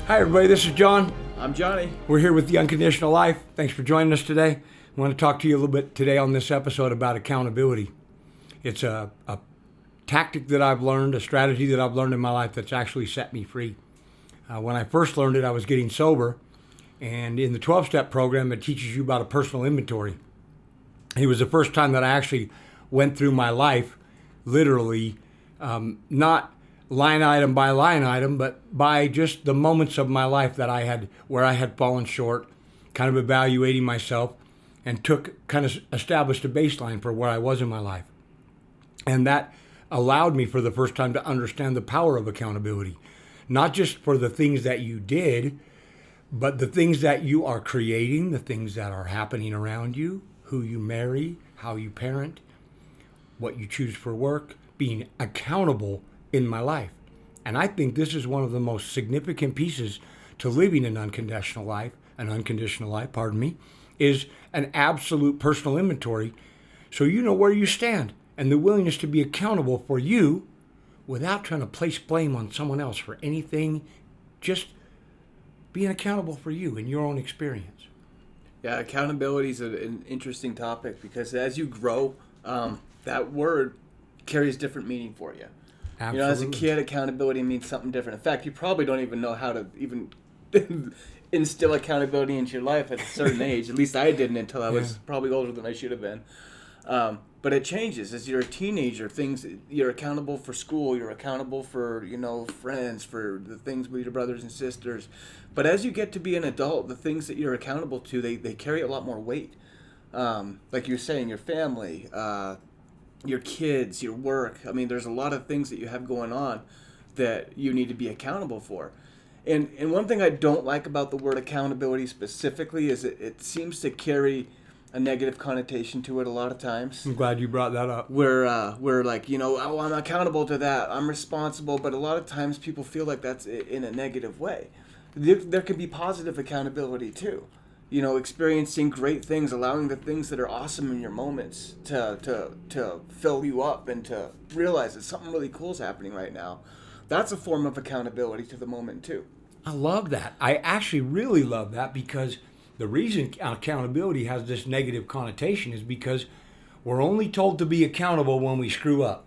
Hi, everybody. This is John. I'm Johnny. We're here with the Unconditional Life. Thanks for joining us today. I want to talk to you a little bit today on this episode about accountability. It's a tactic that I've learned, a strategy that I've learned in my life that's actually set me free. When I first learned it, I was getting sober. And in the 12-step program, it teaches you about a personal inventory. It was the first time that I actually went through my life, literally, not line item by line item, but by just the moments of my life that I had, where I had fallen short, kind of evaluating myself, and established a baseline for where I was in my life. And that allowed me for the first time to understand the power of accountability, not just for the things that you did, but the things that you are creating, the things that are happening around you, who you marry, how you parent, what you choose for work, being accountable in my life. And I think this is one of the most significant pieces to living an unconditional life, is an absolute personal inventory, so you know where you stand and the willingness to be accountable for you without trying to place blame on someone else for anything, just being accountable for you in your own experience. Yeah, accountability is an interesting topic because as you grow, that word carries different meaning for you. Absolutely. You know, as a kid, accountability means something different. In fact, you probably don't even know how to even instill accountability into your life at a certain age. At least I didn't until I was probably older than I should have been. But it changes as you're a teenager. You're accountable for school. You're accountable for friends, for the things with your brothers and sisters. But as you get to be an adult, the things that you're accountable to, they carry a lot more weight. Like you're saying, your family, your kids, your work. I mean, there's a lot of things that you have going on that you need to be accountable for. And one thing I don't like about the word accountability specifically is it seems to carry a negative connotation to it a lot of times. I'm glad you brought that up. We're like, oh, I'm accountable to that. I'm responsible. But a lot of times people feel like that's in a negative way. There can be positive accountability too. Experiencing great things, allowing the things that are awesome in your moments to fill you up and to realize that something really cool is happening right now. That's a form of accountability to the moment too. I love that. I actually really love that, because the reason accountability has this negative connotation is because we're only told to be accountable when we screw up.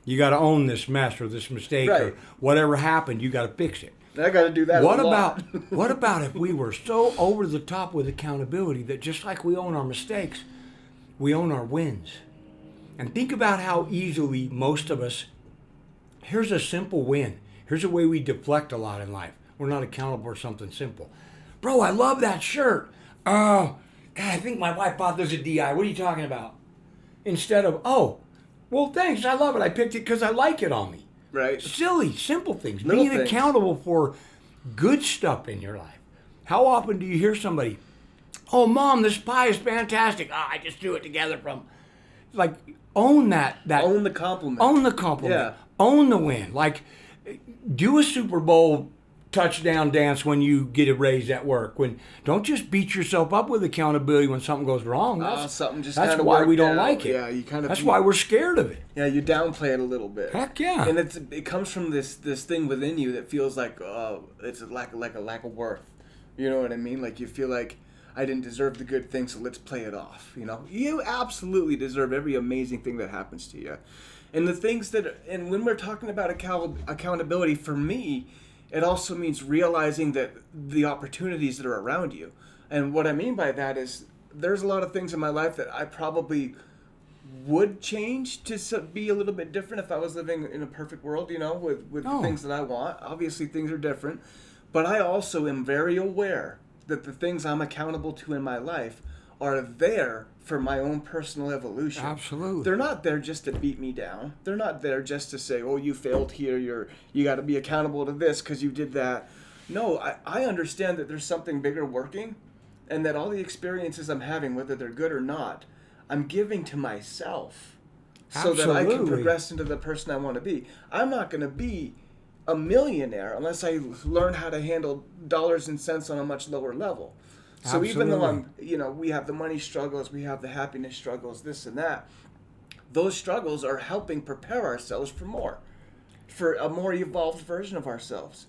You got to own this mess or this mistake, right, or whatever happened, you got to fix it. I got to do that. What about if we were so over the top with accountability that just like we own our mistakes, we own our wins? And think about how easily most of us, here's a simple win. Here's a way we deflect a lot in life. We're not accountable for something simple. Bro, I love that shirt. Oh, God, I think my wife bought this at DI. What are you talking about? Instead of, oh, well, thanks, I love it. I picked it because I like it on me. Right. Silly, simple things. Little Being accountable for good stuff in your life. How often do you hear somebody, oh, Mom, this pie is fantastic. Oh, I just threw it together from... Like, own that. Own the compliment. Own the compliment. Yeah. Own the win. Like, do a Super Bowl touchdown dance when you get a raise at work. Don't just beat yourself up with accountability when something goes wrong. That's why we don't like it. Yeah, you that's why we're scared of it. Yeah, you downplay it a little bit. Heck yeah. And it comes from this thing within you that feels like it's a lack of worth. You know what I mean? Like you feel like I didn't deserve the good thing, so let's play it off. You absolutely deserve every amazing thing that happens to you. And and when we're talking about accountability, for me, it also means realizing that the opportunities that are around you. And what I mean by that is there's a lot of things in my life that I probably would change to be a little bit different if I was living in a perfect world, with the things that I want. Obviously, things are different. But I also am very aware that the things I'm accountable to in my life are there for my own personal evolution. Absolutely. They're not there just to beat me down. They're not there just to say, oh, you failed here, you got to be accountable to this because you did that. No, I understand that there's something bigger working, and that all the experiences I'm having, whether they're good or not, I'm giving to myself so that I can progress into the person I want to be. I'm not going to be a millionaire unless I learn how to handle dollars and cents on a much lower level. So Absolutely. Even though we have the money struggles, we have the happiness struggles, this and that, those struggles are helping prepare ourselves for a more evolved version of ourselves.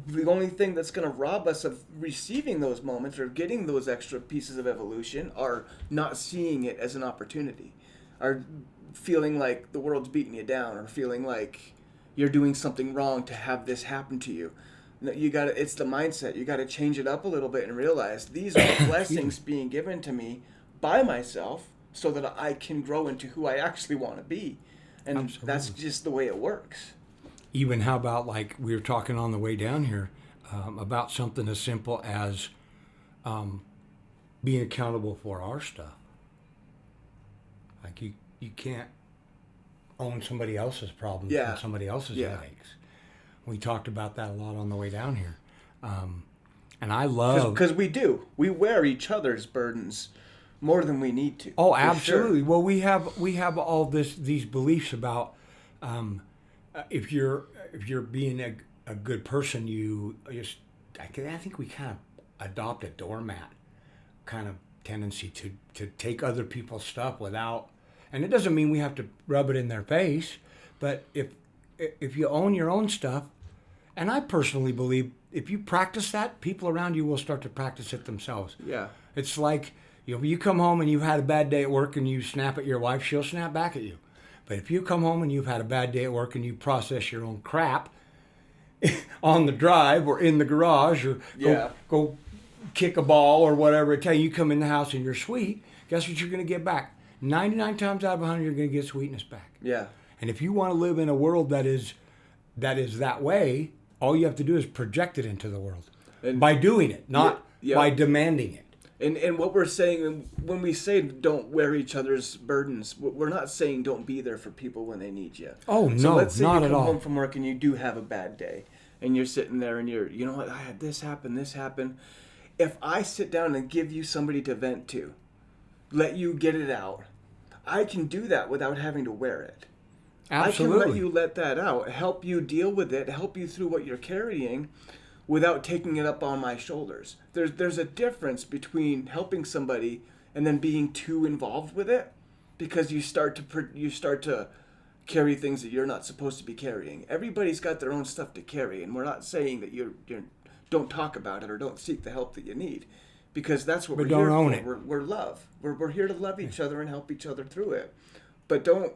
the only thing that's going to rob us of receiving those moments or getting those extra pieces of evolution are not seeing it as an opportunity, are feeling like the world's beating you down, or feeling like you're doing something wrong to have this happen to you. No, it's the mindset. You got to change it up a little bit and realize these are blessings being given to me by myself so that I can grow into who I actually want to be. And Absolutely. that's just the way it works. Even how about, like we were talking on the way down here, about something as simple as being accountable for our stuff. Like you can't own somebody else's problems and somebody else's headaches. We talked about that a lot on the way down here. And I love... Because we wear each other's burdens more than we need to. Oh, absolutely. Sure. Well, we have all these beliefs about if you're being a good person, I think we kind of adopt a doormat kind of tendency to take other people's stuff without, and it doesn't mean we have to rub it in their face, but if you own your own stuff, and I personally believe if you practice that, people around you will start to practice it themselves. Yeah. It's like, you come home and you've had a bad day at work and you snap at your wife, she'll snap back at you. But if you come home and you've had a bad day at work and you process your own crap on the drive or in the garage or go kick a ball or whatever it takes, you come in the house and you're sweet, guess what you're going to get back? 99 times out of 100, you're going to get sweetness back. Yeah. And if you want to live in a world that is that way, all you have to do is project it into the world. And by doing it, not by demanding it. And what we're saying, when we say don't wear each other's burdens, we're not saying don't be there for people when they need you. Oh, no, so let's say not you at come all. home from work and you do have a bad day, and you're sitting there and you know what, I had this happen. If I sit down and give you somebody to vent to, let you get it out, I can do that without having to wear it. Absolutely. I can let you let that out, help you deal with it, help you through what you're carrying, without taking it up on my shoulders. There's a difference between helping somebody and then being too involved with it, because you start to carry things that you're not supposed to be carrying. Everybody's got their own stuff to carry, and we're not saying that you don't talk about it or don't seek the help that you need, because that's what we're here own for. it. We're love. We're here to love each other and help each other through it. But don't.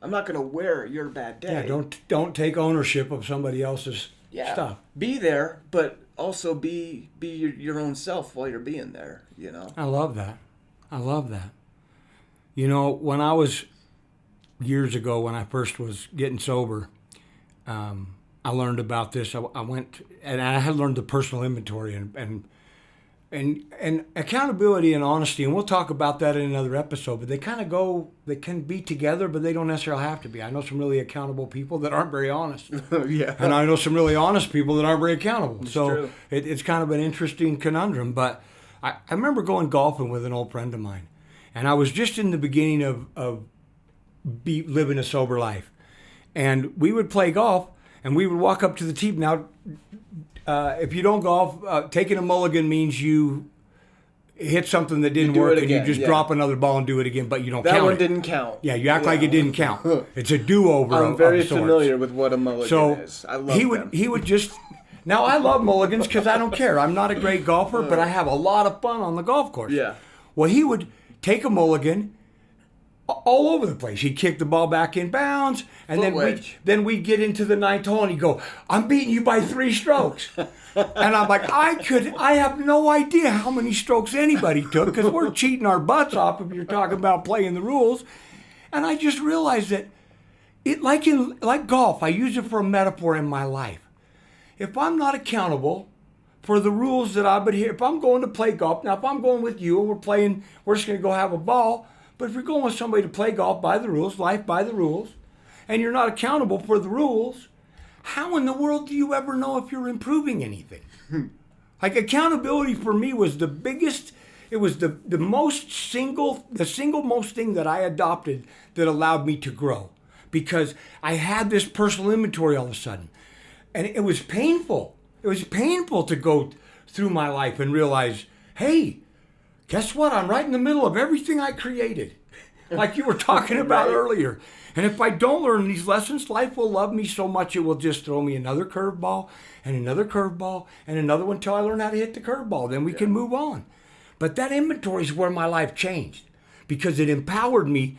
I'm not going to wear your bad day. Yeah, don't take ownership of somebody else's stuff. Be there, but also be your own self while you're being there, I love that. When I was, years ago, when I first was getting sober, I learned about this. I went, and I had learned the personal inventory and accountability and honesty, and we'll talk about that in another episode, but they can be together, but they don't necessarily have to be. I know some really accountable people that aren't very honest. Yeah. And I know some really honest people that aren't very accountable. It's so true. It's kind of an interesting conundrum, but I remember going golfing with an old friend of mine, and I was just in the beginning of living a sober life. And we would play golf, and we would walk up to the tee. Now, if you don't golf, taking a mulligan means you hit something that didn't work and you just drop another ball and do it again, but you don't count it. That one didn't count. Yeah, you act like it didn't count. It's a do-over I'm very of sorts. familiar with what a mulligan is. I love them. He would just... Now, I love mulligans because I don't care. I'm not a great golfer, but I have a lot of fun on the golf course. Yeah. Well, he would take a mulligan all over the place. He'd kick the ball back in bounds, and then we'd get into the ninth hole, and he'd go, "I'm beating you by 3 strokes." And I'm like, I have no idea how many strokes anybody took, because we're cheating our butts off if you're talking about playing the rules. And I just realized that like golf, I use it for a metaphor in my life. If I'm not accountable for the rules that I've been here, if I'm going to play golf, now if I'm going with you and we're just going to go have a ball, but if you're going with somebody to play golf by the rules, life by the rules, and you're not accountable for the rules, how in the world do you ever know if you're improving anything? Like, accountability for me was the biggest, it was the single most thing that I adopted that allowed me to grow, because I had this personal inventory all of a sudden. And it was painful. It was painful to go through my life and realize, hey, guess what? I'm right in the middle of everything I created. like you were talking about Right. earlier. And if I don't learn these lessons, life will love me so much it will just throw me another curveball and another curveball and another one until I learn how to hit the curveball. Then we can move on. But that inventory is where my life changed because it empowered me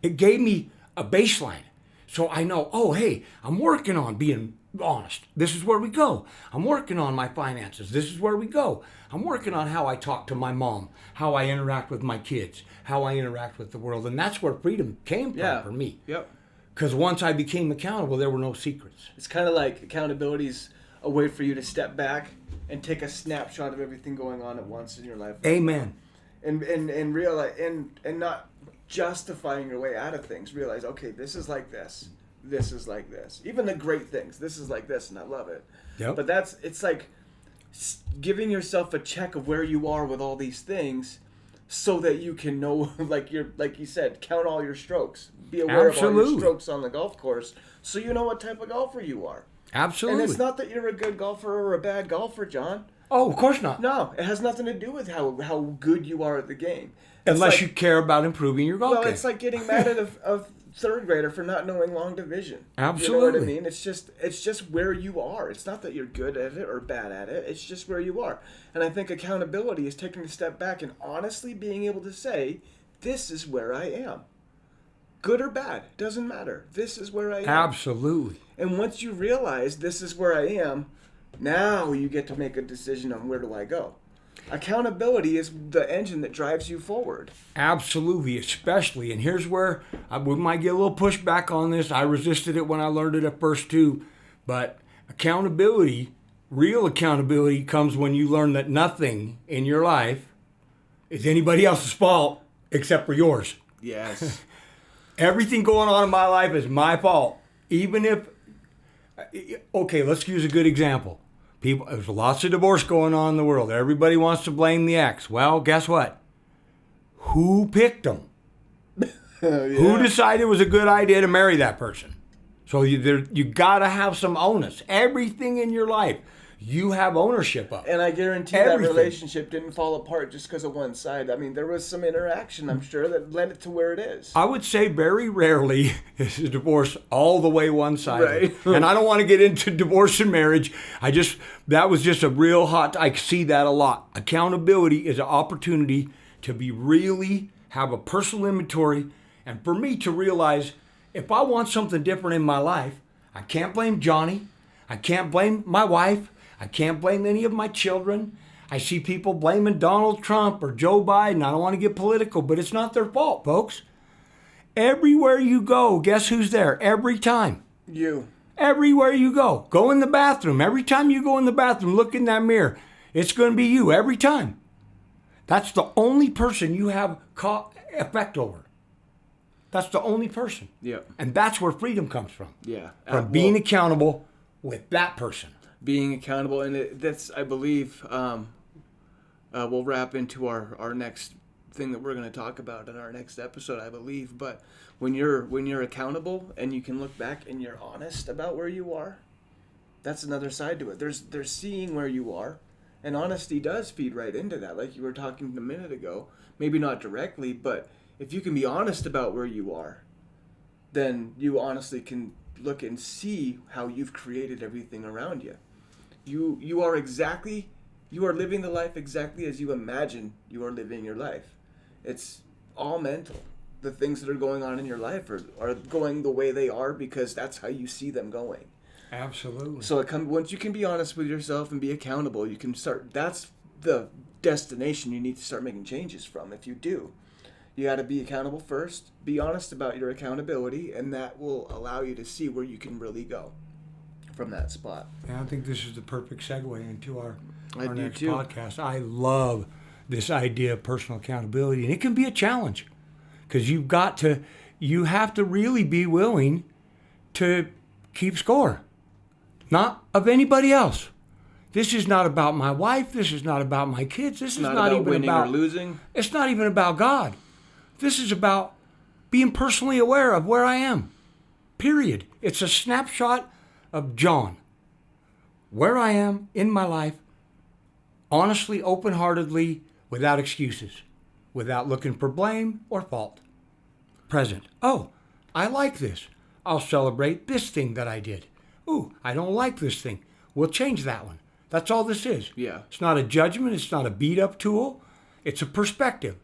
it gave me a baseline. So I know, oh, hey, I'm working on being honest. This is where we go. I'm working on my finances. This is where we go. I'm working on how I talk to my mom, how I interact with my kids, how I interact with the world. And that's where freedom came from for me. Yep. Because once I became accountable, there were no secrets. It's kind of like accountability's a way for you to step back and take a snapshot of everything going on at once in your life. Amen. And realize and not justifying your way out of things. Realize, okay, this is like this. This is like this. Even the great things. This is like this, and I love it. Yep. But it's like giving yourself a check of where you are with all these things, so that you can know, like you said, count all your strokes. Be aware of all your strokes on the golf course, so you know what type of golfer you are. Absolutely. And it's not that you're a good golfer or a bad golfer, John. Oh, of course not. No, it has nothing to do with how good you are at the game. Unless you care about improving your golf game. Well, it's like getting mad at a third grader for not knowing long division. Absolutely. You know what I mean? It's just where you are. It's not that you're good at it or bad at it. It's just where you are. And I think accountability is taking a step back and honestly being able to say, this is where I am. Good or bad, doesn't matter. This is where I am. Absolutely. And once you realize this is where I am, now you get to make a decision on where do I go. Accountability is the engine that drives you forward. Absolutely, especially. And here's where we might get a little pushback on this. I resisted it when I learned it at first too. But accountability, real accountability, comes when you learn that nothing in your life is anybody else's fault except for yours. Yes. Everything going on in my life is my fault. Even if, okay, let's use a good example. There's lots of divorce going on in the world. Everybody wants to blame the ex. Well, guess what? Who picked them? Who decided it was a good idea to marry that person? So you got to have some onus. Everything in your life, you have ownership of. And I guarantee Everything. that relationship didn't fall apart just because of one side. I mean, there was some interaction, I'm sure, that led it to where it is. I would say very rarely is a divorce all the way one-sided. Right. And I don't want to get into divorce and marriage. That was just a real hot, I see that a lot. Accountability is an opportunity to have a personal inventory, and for me to realize if I want something different in my life, I can't blame Johnny. I can't blame my wife. I can't blame any of my children. I see people blaming Donald Trump or Joe Biden. I don't want to get political, but it's not their fault, folks. Everywhere you go, guess who's there? Every time. You. Everywhere you go. Go in the bathroom. Every time you go in the bathroom, look in that mirror. It's going to be you every time. That's the only person you have effect over. That's the only person. Yeah. And that's where freedom comes from. Yeah. From being accountable with that person. Being accountable, and that's, I believe, we'll wrap into our next thing that we're going to talk about in our next episode, I believe. But when you're accountable and you can look back and you're honest about where you are, that's another side to it. There's seeing where you are, and honesty does feed right into that, like you were talking a minute ago. Maybe not directly, but if you can be honest about where you are, then you honestly can look and see how you've created everything around you. You are living the life exactly as you imagine you are living your life. It's all mental. The things that are going on in your life are going the way they are because that's how you see them going. Absolutely. So once you can be honest with yourself and be accountable, you can start. That's the destination you need to start making changes from. If you do, you got to be accountable first. Be honest about your accountability, and that will allow you to see where you can really go from that spot. And I think this is the perfect segue into our next too. podcast. I love this idea of personal accountability, and it can be a challenge because you have to really be willing to keep score, not of anybody else. This is not about my wife. This is not about my kids. This is not about even winning about or losing. It's not even about God. This is about being personally aware of where I am. Period. It's a snapshot of John, where I am in my life, honestly, open-heartedly, without excuses, without looking for blame or fault. present. Oh, I like this. I'll celebrate this thing that I did. Ooh, I don't like this thing. We'll change that one. That's all this is. Yeah. It's not a judgment. It's not a beat up tool. It's a perspective.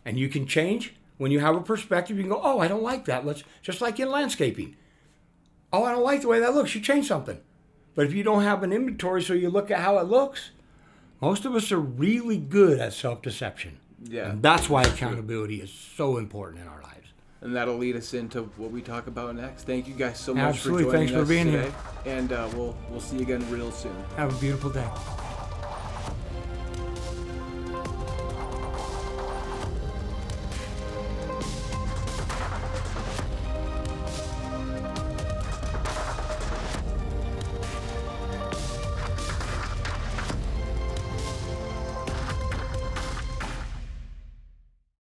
And you can change. When you have a perspective, you can go, oh, I don't like that. Just like in landscaping. Oh, I don't like the way that looks. You change something. But if you don't have an inventory so you look at how it looks, most of us are really good at self-deception. Yeah. And that's why accountability is so important in our lives. And that'll lead us into what we talk about next. Thank you guys so much Absolutely. for joining Thanks for us being today. here. And we'll see you again real soon. Have a beautiful day.